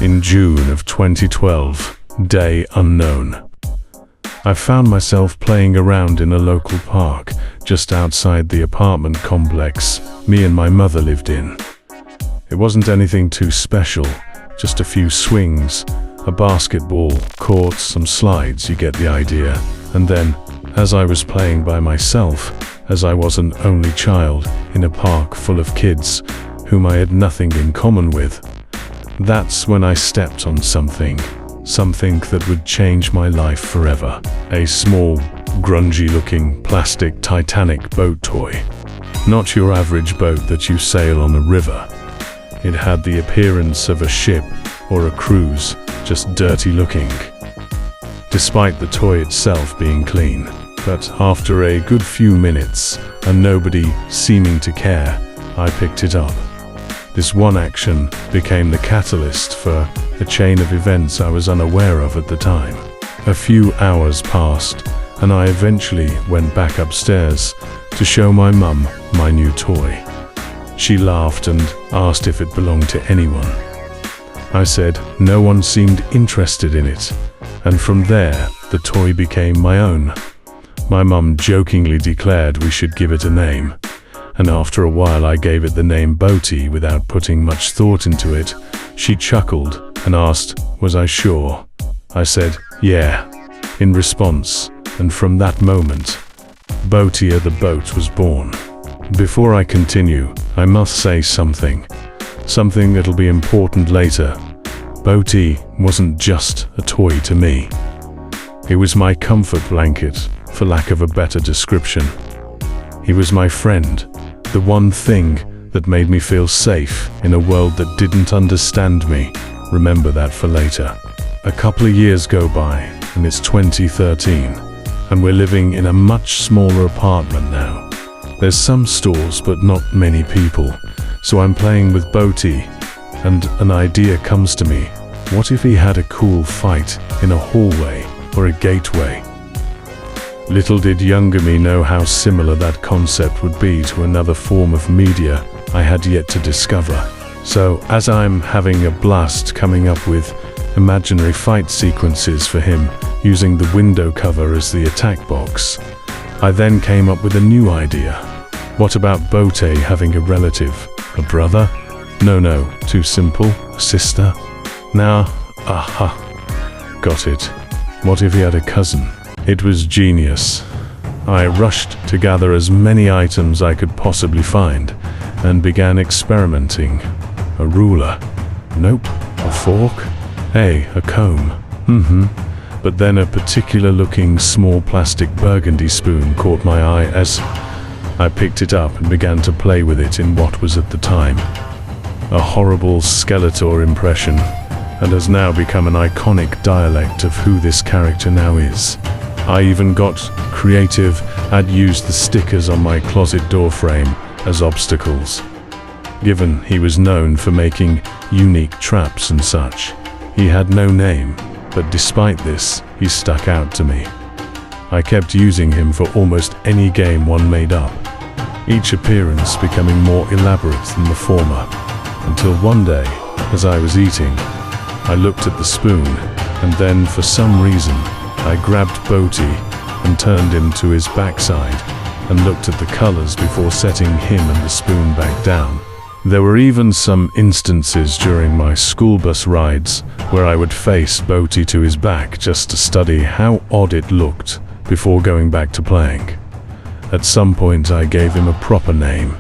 In June of 2012, day unknown. I found myself playing around in a local park just outside the apartment complex me and my mother lived in. It wasn't anything too special, just a few swings, a basketball court, some slides, you get the idea. And then, as I was playing by myself, as I was an only child in a park full of kids whom I had nothing in common with, that's when I stepped on something that would change my life forever. A small, grungy-looking plastic Titanic boat toy. Not your average boat that you sail on a river. It had the appearance of a ship or a cruise, just dirty-looking, despite the toy itself being clean. But after a good few minutes, and nobody seeming to care, I picked it up. This one action became the catalyst for a chain of events I was unaware of at the time. A few hours passed, and I eventually went back upstairs to show my mum my new toy. She laughed and asked if it belonged to anyone. I said no one seemed interested in it, and from there, the toy became my own. My mum jokingly declared we should give it a name, and after a while I gave it the name Boaty without putting much thought into it. She chuckled and asked, was I sure? I said, yeah, in response, and from that moment, Boaty the boat was born. Before I continue, I must say something that'll be important later. Boaty wasn't just a toy to me. It was my comfort blanket, for lack of a better description. He was my friend, the one thing that made me feel safe in a world that didn't understand me. Remember that for later. A couple of years go by, and it's 2013, and we're living in a much smaller apartment now. There's some stores, but not many people. So I'm playing with Boaty, and an idea comes to me. What if he had a cool fight in a hallway or a gateway? Little did younger me know how similar that concept would be to another form of media I had yet to discover. So, as I'm having a blast coming up with imaginary fight sequences for him, using the window cover as the attack box, I then came up with a new idea. What about Boaty having a relative? A brother? No, too simple. A sister? Now, aha, got it. What if he had a cousin? It was genius. I rushed to gather as many items I could possibly find and began experimenting. A ruler? Nope. A fork? Hey, a comb? But then a particular looking small plastic burgundy spoon caught my eye as I picked it up and began to play with it in what was at the time a horrible Skeletor impression, and has now become an iconic dialect of who this character now is. I even got creative. I'd used the stickers on my closet door frame as obstacles. Given he was known for making unique traps and such, he had no name, but despite this, he stuck out to me. I kept using him for almost any game one made up, each appearance becoming more elaborate than the former, until one day, as I was eating, I looked at the spoon, and then for some reason, I grabbed Boaty and turned him to his backside and looked at the colors before setting him and the spoon back down. There were even some instances during my school bus rides where I would face Boaty to his back just to study how odd it looked before going back to playing. At some point I gave him a proper name,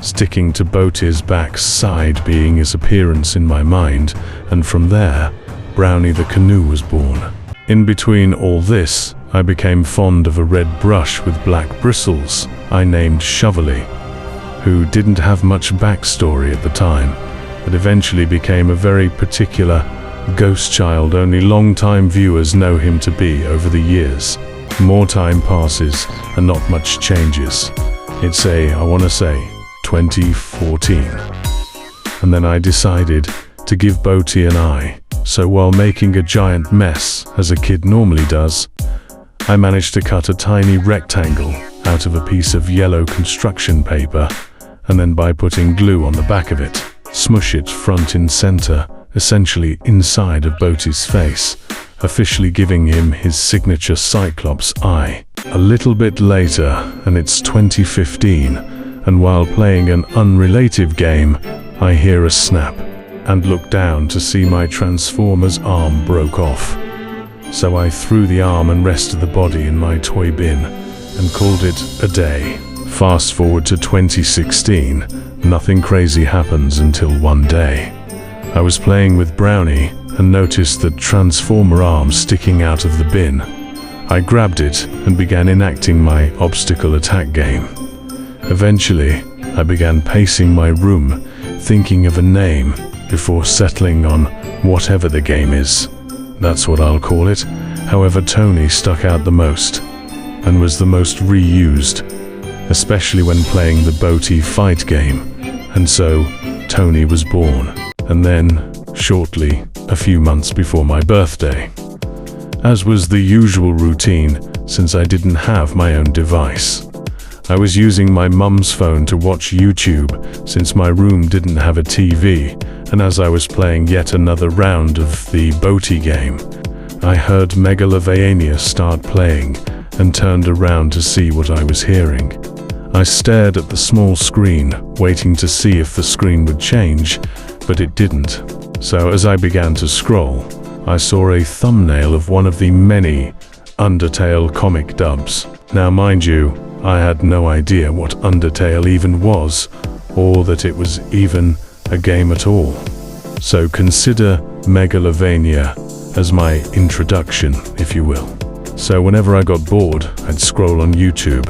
sticking to Boaty's backside being his appearance in my mind, and from there, Brownie the canoe was born. In between all this, I became fond of a red brush with black bristles I named Shovelly, who didn't have much backstory at the time, but eventually became a very particular ghost child only long-time viewers know him to be over the years. More time passes and not much changes. It's I want to say, 2014. And then I decided to give Boaty an eye. So while making a giant mess, as a kid normally does, I managed to cut a tiny rectangle out of a piece of yellow construction paper, and then by putting glue on the back of it, smush it front and center essentially inside of Boaty's face, officially giving him his signature Cyclops eye. A little bit later, and it's 2015, and while playing an unrelated game, I hear a snap, and look down to see my Transformer's arm broke off. So I threw the arm and rest of the body in my toy bin, and called it a day. Fast forward to 2016, nothing crazy happens until one day. I was playing with Brownie and noticed the Transformer arm sticking out of the bin. I grabbed it and began enacting my obstacle attack game. Eventually, I began pacing my room, thinking of a name before settling on whatever the game is. That's what I'll call it. However, Tony stuck out the most and was the most reused, especially when playing the Boaty fight game, and so Tony was born. And then, shortly, a few months before my birthday. As was the usual routine, since I didn't have my own device. I was using my mum's phone to watch YouTube, since my room didn't have a TV, and as I was playing yet another round of the Boaty game, I heard Megalovania start playing, and turned around to see what I was hearing. I stared at the small screen, waiting to see if the screen would change, but it didn't. So as I began to scroll, I saw a thumbnail of one of the many Undertale comic dubs. Now mind you, I had no idea what Undertale even was, or that it was even a game at all. So consider Megalovania as my introduction, if you will. So whenever I got bored, I'd scroll on YouTube,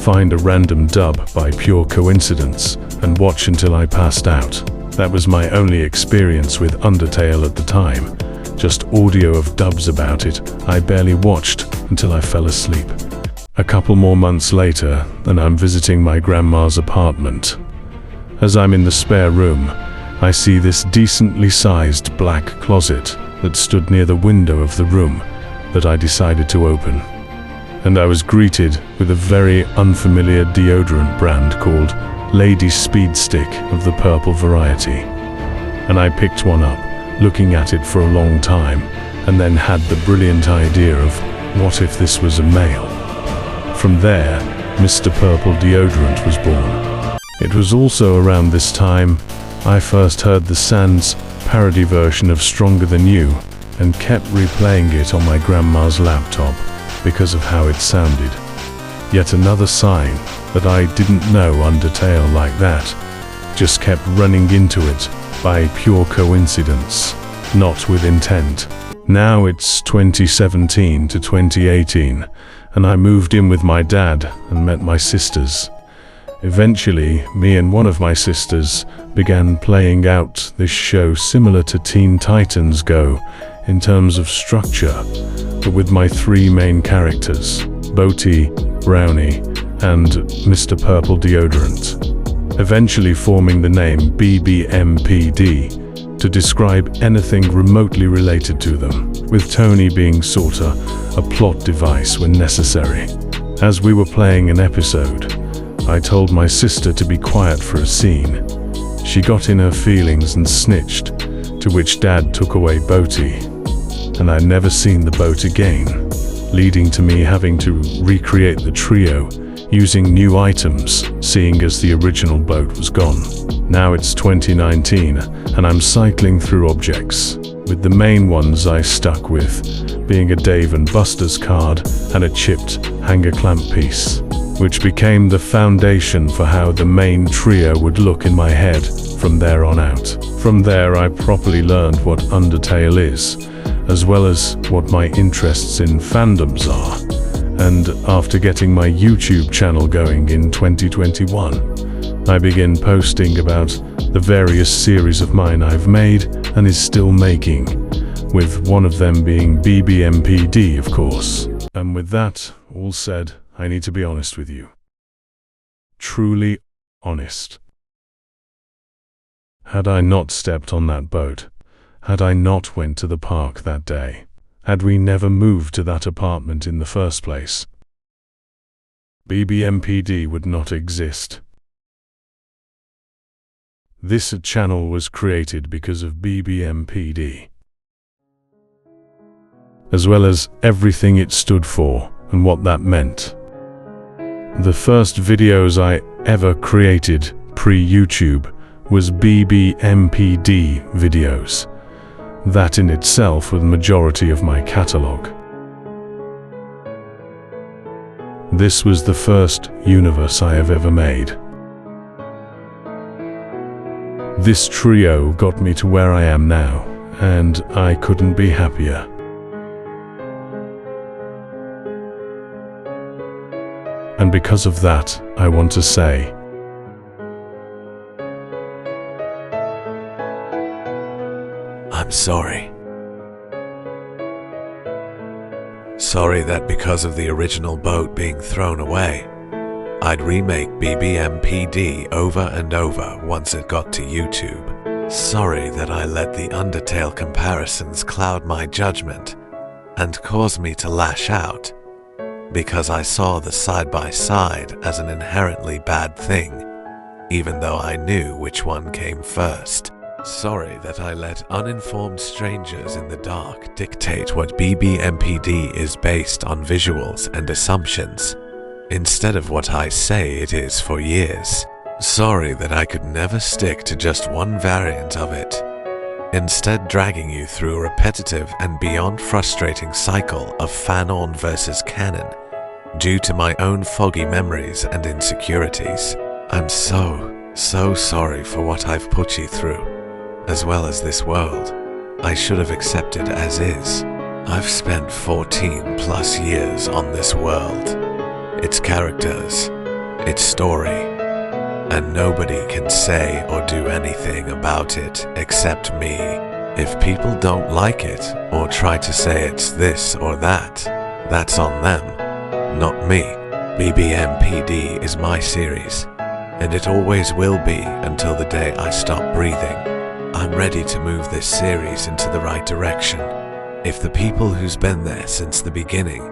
find a random dub by pure coincidence, and watch until I passed out. That was my only experience with Undertale at the time. Just audio of dubs about it. I barely watched until I fell asleep. A couple more months later, and I'm visiting my grandma's apartment. As I'm in the spare room, I see this decently sized black closet that stood near the window of the room that I decided to open. And I was greeted with a very unfamiliar deodorant brand called Lady Speed Stick of the purple variety. And I picked one up, looking at it for a long time, and then had the brilliant idea of, what if this was a male? From there, Mr. Purple Deodorant was born. It was also around this time I first heard the Sans parody version of Stronger Than You, and kept replaying it on my grandma's laptop because of how it sounded. Yet another sign that I didn't know Undertale like that, just kept running into it by pure coincidence, not with intent. Now it's 2017 to 2018, and I moved in with my dad and met my sisters. Eventually, me and one of my sisters began playing out this show similar to Teen Titans Go in terms of structure, but with my three main characters, Boaty, Brownie, and Mr. Purple Deodorant, eventually forming the name BBMPD to describe anything remotely related to them, with Tony being sorta a plot device when necessary. As we were playing an episode, I told my sister to be quiet for a scene. She got in her feelings and snitched, to which Dad took away Boaty, and I'd never seen the boat again, leading to me having to recreate the trio using new items, seeing as the original boat was gone. Now it's 2019, and I'm cycling through objects, with the main ones I stuck with being a Dave & Buster's card and a chipped hanger clamp piece, which became the foundation for how the main trio would look in my head from there on out. From there I properly learned what Undertale is, as well as what my interests in fandoms are. And after getting my YouTube channel going in 2021, I began posting about the various series of mine I've made and is still making, with one of them being BBMPD, of course. And with that all said, I need to be honest with you. Truly honest. Had I not stepped on that boat, had I not went to the park that day, had we never moved to that apartment in the first place, BBMPD would not exist. This channel was created because of BBMPD, as well as everything it stood for and what that meant. The first videos I ever created pre-YouTube was BBMPD videos. That in itself was the majority of my catalog. This was the first universe I have ever made. This trio got me to where I am now, and I couldn't be happier. And because of that, I want to say, I'm sorry. Sorry that because of the original boat being thrown away, I'd remake BBMPD over and over once it got to YouTube. Sorry that I let the Undertale comparisons cloud my judgment and cause me to lash out, because I saw the side-by-side as an inherently bad thing, even though I knew which one came first. Sorry that I let uninformed strangers in the dark dictate what BBMPD is based on visuals and assumptions, instead of what I say it is for years. Sorry that I could never stick to just one variant of it, instead dragging you through a repetitive and beyond frustrating cycle of fan-on versus canon, due to my own foggy memories and insecurities. I'm so sorry for what I've put you through, as well as this world I should have accepted as is. I've spent 14 plus years on this world, its characters, its story, and nobody can say or do anything about it except me. If people don't like it or try to say it's this or that, that's on them, not me. BBMPD is my series, and it always will be until the day I stop breathing. I'm ready to move this series into the right direction, if the people who's been there since the beginning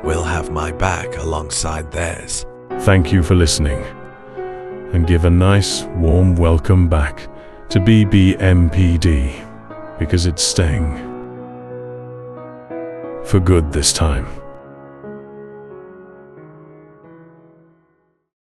will have my back alongside theirs. thank you for listening, and give a nice, warm welcome back to BBMPD, because it's staying for good this time.